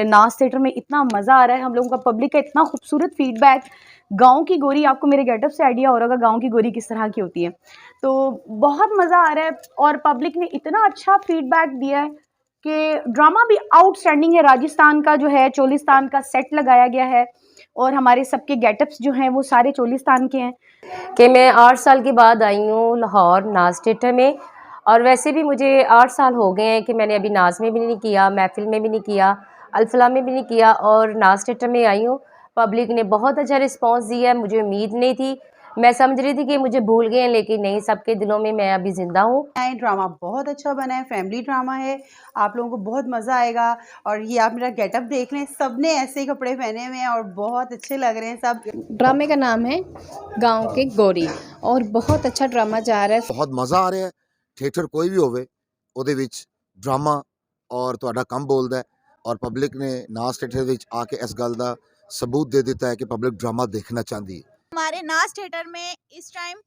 नाज थिएटर में इतना मज़ा आ रहा है, हम लोगों का पब्लिक का इतना खूबसूरत फीडबैक। गाँव की गोरी, आपको मेरे गेटअप से आइडिया हो रहा होगा गाँव की गोरी किस तरह की होती है। तो बहुत मज़ा आ रहा है और पब्लिक ने इतना अच्छा फीडबैक दिया है कि ड्रामा भी आउटस्टैंडिंग है। राजस्थान का जो है चोलिस्तान का सेट लगाया गया है और हमारे सबके गेटअप्स जो हैं वो सारे चोलिस्तान के हैं। कि मैं 8 साल के बाद आई हूँ लाहौर नाज थिएटर में। और वैसे भी मुझे 8 साल हो गए हैं कि मैंने अभी नाज में भी नहीं किया, महफिल में भी नहीं किया, अल्फला में भी नहीं किया और नाज थिएटर में आई हूँ। पब्लिक ने बहुत अच्छा रिस्पांस दिया है, मुझे उम्मीद नहीं थी। मैं समझ रही थी कि मुझे भूल गए हैं, लेकिन नहीं, सबके दिलों में मैं अभी ज़िंदा हूँ। ड्रामा बहुत अच्छा बना है, फैमिली ड्रामा है, आप लोगों को बहुत मज़ा आएगा। और ये आप मेरा गेटअप देख लें, सब ने ऐसे ही कपड़े पहने हुए हैं और बहुत अच्छे लग रहे हैं सब। ड्रामे का नाम है गांव के गोरी और बहुत अच्छा ड्रामा जा रहा है। बहुत मज़ा आ रहा है। थिएटर कोई भी होवे ਉਹਦੇ ਵਿੱਚ ड्रामा और ਤੁਹਾਡਾ ਕੰਮ ਬੋਲਦਾ ਹੈ और पब्लिक ने नाज थिएटर ਵਿੱਚ आ के इस गल ਦਾ सबूत दे ਦਿੱਤਾ है कि पब्लिक ड्रामा देखना चाहती है। हमारे नाज थिएटर में इस टाइम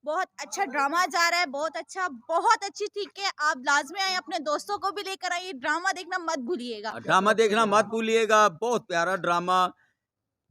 बहुत अच्छा ड्रामा जा रहा है, बहुत अच्छी ठीक है। आप लाजमी आए, अपने दोस्तों को भी लेकर आइए, ड्रामा देखना मत भूलिएगा। ड्रामा देखना मत भूलिएगा, बहुत प्यारा ड्रामा।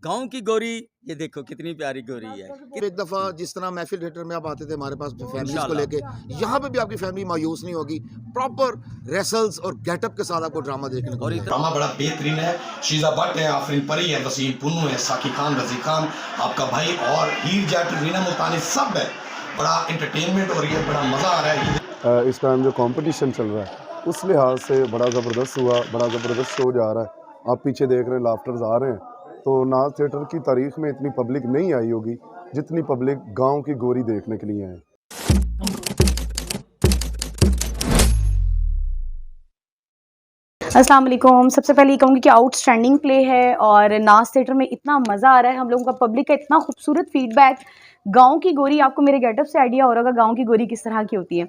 गांव की गोरी, ये देखो कितनी प्यारी गोरी है। एक दफ़ा जिस तरह महफिल थिएटर में आप आते थे हमारे पास फैमिलीज को लेके, यहाँ पे भी आपकी फैमिली मायूस नहीं होगी। प्रॉपर रेसल्स और गेटअप के साथ आपको ड्रामा देखने को मिलेगा। ड्रामा बड़ा बेहतरीन है। शीजा भट्ट है, आफरीन परी है, वसीम पुन्नू है, साकी खान, रजी खान, आपका भाई और हीर जट, रीना मुल्तानी, सब है। बड़ा एंटरटेनमेंट हो रही है, बड़ा मज़ा आ रहा है। इस टाइम जो कंपटीशन चल रहा है उस लिहाज से बड़ा ज़बरदस्त हुआ, बड़ा ज़बरदस्त शो जा रहा है। आप पीछे देख रहे हैं, लाफ्टर्स आ रहे हैं। तो नाज थिएटर की तारीख में इतनी पब्लिक नहीं आई होगी जितनी पब्लिक गांव की गोरी देखने के लिए है। अस्सलाम वालेकुम। सबसे पहले ये कहूँगी कि आउटस्टैंडिंग प्ले है और नाज थिएटर में इतना मज़ा आ रहा है, हम लोगों का पब्लिक का इतना खूबसूरत फीडबैक। गाँव की गोरी, आपको मेरे गेटअप से आइडिया हो रहा होगा गाँव की गोरी किस तरह की होती है।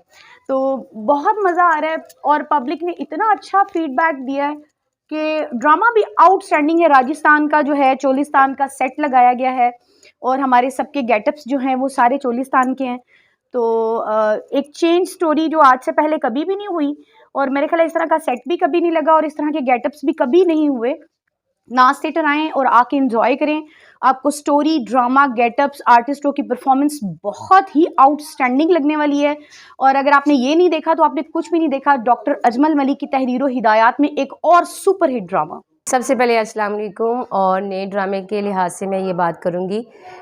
तो बहुत मज़ा आ रहा है और पब्लिक ने इतना अच्छा फीडबैक दिया है कि ड्रामा भी आउटस्टैंडिंग है। राजस्थान का जो है चोलिस्तान का सेट लगाया गया है और हमारे सबके गेटअप्स जो हैं वो सारे चोलिस्तान के हैं। तो एक चेंज स्टोरी जो आज से पहले कभी भी नहीं हुई और मेरे ख्याल इस तरह का सेट भी कभी नहीं लगा और इस तरह के गेटअप्स भी कभी नहीं हुए। नाज थिएटर आएँ और आके एंजॉय करें। आपको स्टोरी, ड्रामा, गेटअप्स, आर्टिस्टों की परफॉर्मेंस बहुत ही आउटस्टैंडिंग लगने वाली है। और अगर आपने ये नहीं देखा तो आपने कुछ भी नहीं देखा। डॉक्टर अजमल मलिक की तहरीर हिदायत में एक और सुपर हिट ड्रामा। सबसे पहले अस्सलाम वालेकुम। और नए ड्रामे के लिहाज से मैं ये बात करूँगी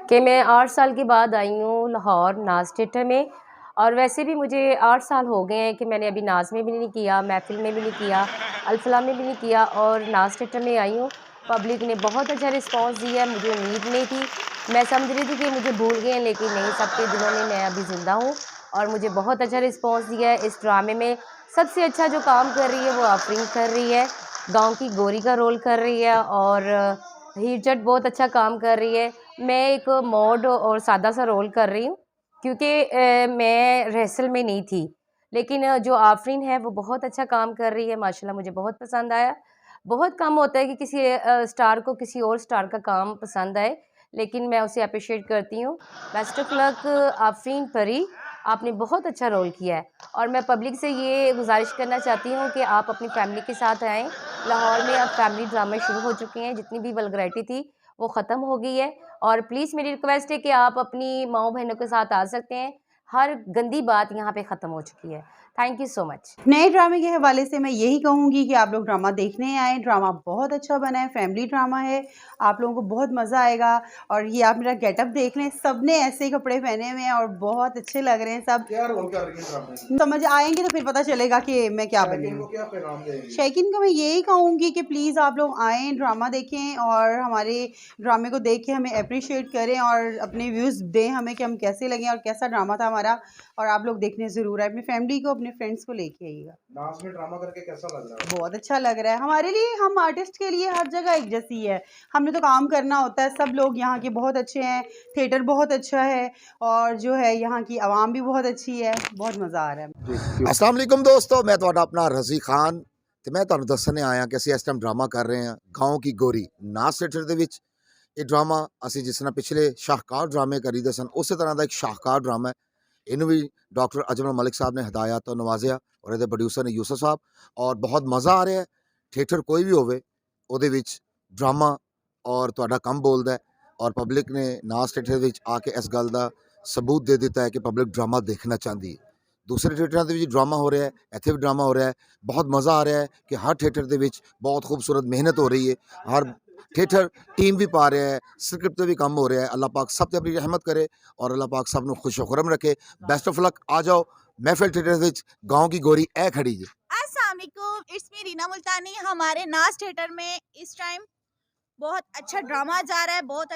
कि मैं 8 साल के बाद आई हूँ लाहौर नाज थिएटर में। और वैसे भी मुझे 8 साल हो गए हैं कि मैंने अभी नाज में भी नहीं किया, महफिल में भी नहीं किया, अल्फला में भी नहीं किया और नाज थिएटर में आई हूँ। पब्लिक ने बहुत अच्छा रिस्पांस दिया है, मुझे उम्मीद नहीं थी। मैं समझ रही थी कि मुझे भूल गए हैं, लेकिन नहीं, सबके दिलों में मैं अभी ज़िंदा हूँ और मुझे बहुत अच्छा रिस्पांस दिया है। इस ड्रामे में सबसे अच्छा जो काम कर रही है वो आफरीन कर रही है, गांव की गोरी का रोल कर रही है और हीर जट बहुत अच्छा काम कर रही है। मैं एक मॉड और सादा सा रोल कर रही हूँ क्योंकि मैं रेसल में नहीं थी, लेकिन जो आफरीन है वो बहुत अच्छा काम कर रही है, माशाल्लाह मुझे बहुत पसंद आया। बहुत कम होता है कि किसी स्टार को किसी और स्टार का काम पसंद आए, लेकिन मैं उसे अप्रिशिएट करती हूँ। बेस्ट ऑफ लक आफरीन परी, आपने बहुत अच्छा रोल किया है। और मैं पब्लिक से ये गुजारिश करना चाहती हूँ कि आप अपनी फैमिली के साथ आएँ। लाहौर में अब फैमिली ड्रामे शुरू हो चुके हैं, जितनी भी वल्गैरिटी थी वो ख़त्म हो गई है। और प्लीज़ मेरी रिक्वेस्ट है कि आप अपनी माँओं बहनों के साथ आ सकते हैं। हर गंदी बात यहाँ पे ख़त्म हो चुकी है। Thank you so much. नए ड्रामे के हवाले से मैं यही कहूँगी कि आप लोग ड्रामा देखने आए, ड्रामा बहुत अच्छा बना है, फैमिली ड्रामा है, आप लोगों को बहुत मज़ा आएगा। और ये आप मेरा गेटअप देख लें, सब ने ऐसे ही कपड़े पहने हुए हैं और बहुत अच्छे लग रहे हैं सब। क्या रोल कर रही है ड्रामे में? समझ आएंगे तो फिर पता चलेगा कि मैं क्या बनी हूँ। क्या पैगाम देंगी? शैकीन को मैं यही कहूँगी कि प्लीज़ आप लोग आएँ, ड्रामा देखें और हमारे ड्रामे को देख के हमें अप्रिशिएट करें और अपने व्यूज़ दें हमें कि हम कैसे लगे और कैसा ड्रामा था हमारा। और आप लोग देखने ज़रूर आए, अपनी फैमिली को, अपने फ्रेंड्स को लेके आइएगा। नाज में ड्रामा करके कैसा लग रहा है? बहुत अच्छा लग रहा है हमारे लिए। हम आर्टिस्ट के लिए हर जगह एक जैसी है, हमने तो काम करना होता है। सब लोग यहाँ के बहुत अच्छे हैं, थिएटर बहुत अच्छा है और जो है यहाँ की आवाम भी बहुत अच्छी है। बहुत मज़ा आ रहा है। अस्सलाम वालेकुम दोस्तों, मैं ਤੁਹਾਡਾ अपना रजी खान ਤੇ मैं ਤੁਹਾਨੂੰ ਦੱਸਣੇ ਆਇਆ ਕਿ ਅਸੀਂ ਇਸ ਟਾਈਮ ड्रामा कर रहे हैं गाँव की गोरी नाज थिएटर ਦੇ ਵਿੱਚ। ਇਹ ड्रामा ਅਸੀਂ जिस तरह पिछले शाहकार ड्रामे करीदे सन उस तरह का एक शाहकार ड्रामा है। इनू भी डॉक्टर अजमल मलिक साहब ने हिदायत तो नवाजिया और ये प्रोड्यूसर ने यूसुफ साहब। और बहुत मज़ा आ रहा है। थिएटर कोई भी होवे ਉਹਦੇ ਵਿੱਚ ਡਰਾਮਾ ਔਰ ਤੁਹਾਡਾ ਕੰਮ ਬੋਲਦਾ ਹੈ ਔਰ ਪਬਲਿਕ ਨੇ ਨਾਜ਼ ਥੀਏਟਰ ਵਿੱਚ ਆ ਕੇ ਇਸ ਗੱਲ ਦਾ ਸਬੂਤ ਦੇ ਦਿੱਤਾ ਹੈ ਕਿ ਪਬਲਿਕ ਡਰਾਮਾ ਦੇਖਣਾ ਚਾਹੁੰਦੀ ਹੈ। ਦੂਸਰੇ ਥੀਏਟਰਾਂ ਦੇ ਵਿੱਚ ਡਰਾਮਾ ਹੋ ਰਿਹਾ ਹੈ, ਇੱਥੇ ਵੀ ਡਰਾਮਾ ਹੋ ਰਿਹਾ ਹੈ। ਬਹੁਤ ਮਜ਼ਾ ਆ ਰਿਹਾ ਹੈ ਕਿ ਹਰ ਥੀਏਟਰ ਦੇ ਵਿੱਚ ਬਹੁਤ ਖੂਬਸੂਰਤ ਮਿਹਨਤ ਹੋ ਰਹੀ ਹੈ। ਹਰ थिएटर टीम भी पा रहा है, स्क्रिप्ट पे भी काम हो रहा है। अल्लाह पाक सब पे अपनी रहमत करे और अल्लाह पाक सब ਨੂੰ खुश खुरम रखे। Best of luck. आ जाओ महफिल थिएटर ਵਿੱਚ गाँव की गोरी ए खड़ी जी। अस्सलाम वालेकुम, इट्स मी रीना मुल्तानी। हमारे नाज थिएटर में इस टाइम बहुत अच्छा ड्रामा जा रहा है, बहुत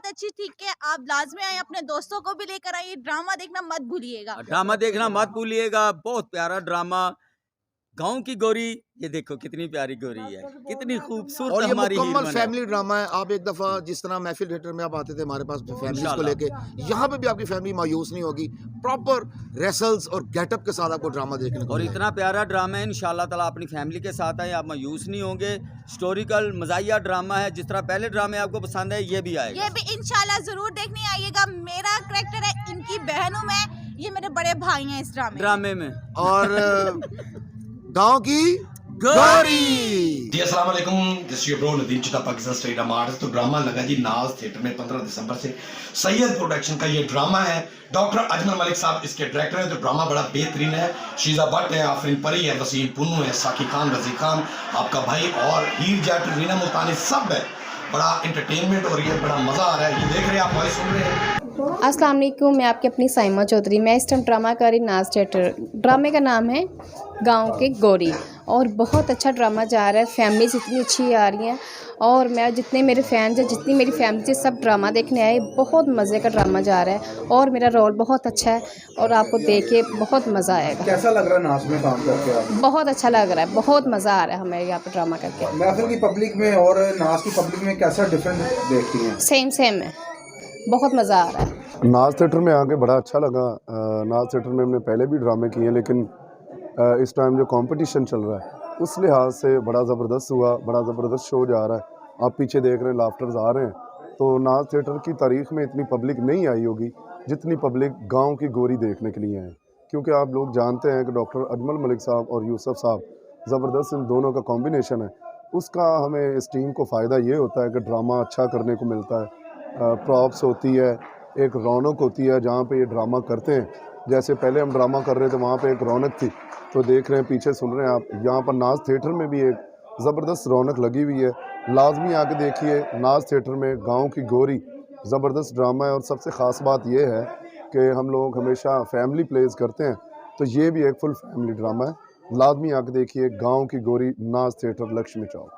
अच्छी ठीक है। आप लाजमी आए, अपने दोस्तों को भी लेकर आइए। ड्रामा देखना मत भूलिएगा। ड्रामा देखना मत भूलिएगा, बहुत प्यारा ड्रामा गाँव की गोरी। ये देखो कितनी प्यारी गोरी है, कितनी खूबसूरत और ये हमारी मुकम्मल हीरोइन है। फैमिली ड्रामा है। आप एक दफ़ा जिस तरह महफिल थिएटर में आप आते थे हमारे पास फैमिलीज को इंशाल्लाह। लेके, यहाँ पे भी आपकी फैमिली मायूस नहीं होगी। प्रॉपर रेसल्स और गेटअप के साथ आपको ड्रामा देखने को और मिलेगा। इतना प्यारा ड्रामा है, इंशाल्लाह ताला अपनी फैमिली के साथ आए, आप मायूस नहीं होंगे। हिस्टोरिकल मज़ाहिया ड्रामा है, जिस तरह पहले ड्रामे आपको पसंद है ये भी आएगा। ये भी इंशाल्लाह जरूर देखने आइएगा। मेरा करैक्टर है, इनकी बहन हूँ मैं, ये मेरे बड़े भाई हैं इस ड्रामे में। और गाँव की गोरी। जी अस्सलाम वालेकुम, दिस योर ब्रो नदीम चिता, पाकिस्तान स्टेट आर्टिस्ट। तो ड्रामा लगा जी नाज थिएटर में 15 दिसंबर से। सैयद प्रोडक्शन का ये ड्रामा है। डॉक्टर अजमल मलिक साहब इसके डायरेक्टर हैं। तो ड्रामा बड़ा बेहतरीन है। शीजा भट्ट है, आफरीन परी है, वसीम पुन्नू है, साकी खान, रजी खान आपका भाई और हीर जट, रीना मुल्तानी सब है। बड़ा इंटरटेनमेंट हो रही है, बड़ा मज़ा आ रहा है। ये देख रहे हैं आप, वॉइस सुन रहे हैं। अस्सलाम वालेकुम, मैं आपकी अपनी साइमा चौधरी। मैं इस टाइम ड्रामा कर रही नाज थिएटर। ड्रामे का नाम है गांव के गोरी और बहुत अच्छा ड्रामा जा रहा है। फैमिलीज इतनी अच्छी आ रही हैं और मैं जितने मेरे फैंस हैं, जितनी मेरी फैमिली है, सब ड्रामा देखने आए। बहुत मज़े का ड्रामा जा रहा है और मेरा रोल बहुत अच्छा है और आपको देख के बहुत मज़ा आएगा। कैसा लग रहा है नाच में काम करके आप? बहुत अच्छा लग रहा है, बहुत मज़ा आ रहा है हमें यहाँ पर ड्रामा करके। महफिल की पब्लिक में और नाच की पब्लिक में कैसा डिफरेंस देखती हैं? सेम है, बहुत मज़ा आ रहा है। नाज थिएटर में आके बड़ा अच्छा लगा। नाज थिएटर में हमने पहले भी ड्रामे किए हैं, लेकिन इस टाइम जो कंपटीशन चल रहा है उस लिहाज से बड़ा ज़बरदस्त हुआ, बड़ा ज़बरदस्त शो जा रहा है। आप पीछे देख रहे हैं, लाफ्टर्स आ रहे हैं। तो नाज थिएटर की तारीख़ में इतनी पब्लिक नहीं आई होगी जितनी पब्लिक गांव की गोरी देखने के लिए है। क्योंकि आप लोग जानते हैं कि डॉक्टर अजमल मलिक साहब और यूसुफ साहब ज़बरदस्त इन दोनों का कॉम्बिनेशन है। उसका हमें इस टीम को फ़ायदा ये होता है कि ड्रामा अच्छा करने को मिलता है, प्रॉप्स होती है, एक रौनक होती है जहाँ पे ये ड्रामा करते हैं। जैसे पहले हम ड्रामा कर रहे थे वहाँ पे एक रौनक थी, तो देख रहे हैं पीछे सुन रहे हैं आप, यहाँ पर नाज थिएटर में भी एक ज़बरदस्त रौनक लगी हुई है। लाजमी आके देखिए नाज थिएटर में गांव की गोरी। ज़बरदस्त ड्रामा है और सबसे ख़ास बात ये है कि हम लोग हमेशा फैमिली प्लेस करते हैं, तो ये भी एक फुल फैमिली ड्रामा है। लाजमी आके देखिए गाँव की गोरी, नाज थिएटर, लक्ष्मी चौक।